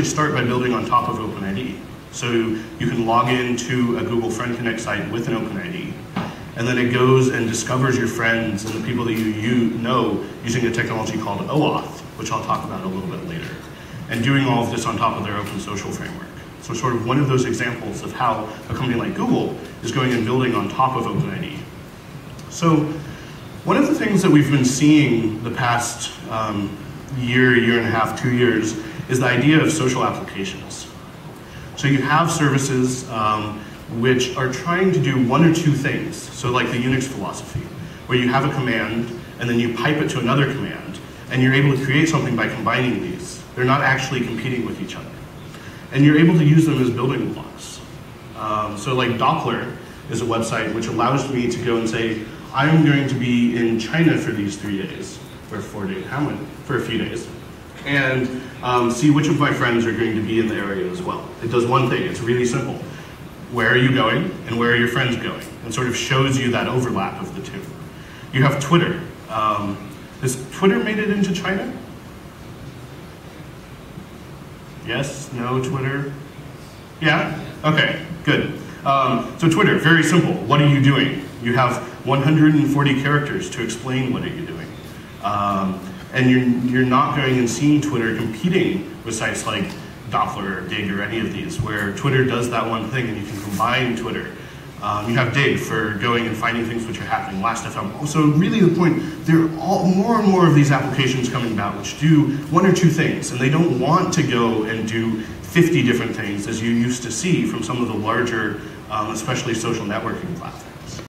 start by building on top of OpenID. So you can log into a Google Friend Connect site with an OpenID, and then it goes and discovers your friends and the people that you know using a technology called OAuth, which I'll talk about a little bit later, and doing all of this on top of their open social framework. So sort of one of those examples of how a company like Google is going and building on top of OpenID. So one of the things that we've been seeing the past year and a half, 2 years, is the idea of social applications. So you have services which are trying to do one or two things. So like the Unix philosophy, where you have a command and then you pipe it to another command, and you're able to create something by combining these. They're not actually competing with each other. And you're able to use them as building blocks. So like Doppler is a website which allows me to go and say, I'm going to be in China for these 3 days, or 4 days, for a few days, and see which of my friends are going to be in the area as well. It does one thing, it's really simple. Where are you going, and where are your friends going? And sort of shows you that overlap of the two. You have Twitter. Has Twitter made it into China? Yes? No? Twitter? Yeah? Okay, good. So Twitter, very simple. What are you doing? You have 140 characters to explain what are you doing. And you're not going and seeing Twitter competing with sites like Doppler or Dig or any of these, where Twitter does that one thing and you can combine Twitter. You have Dig for going and finding things which are happening, Last.fm. So really the point, there are more and more of these applications coming about which do one or two things, and they don't want to go and do 50 different things as you used to see from some of the larger, especially social networking platforms.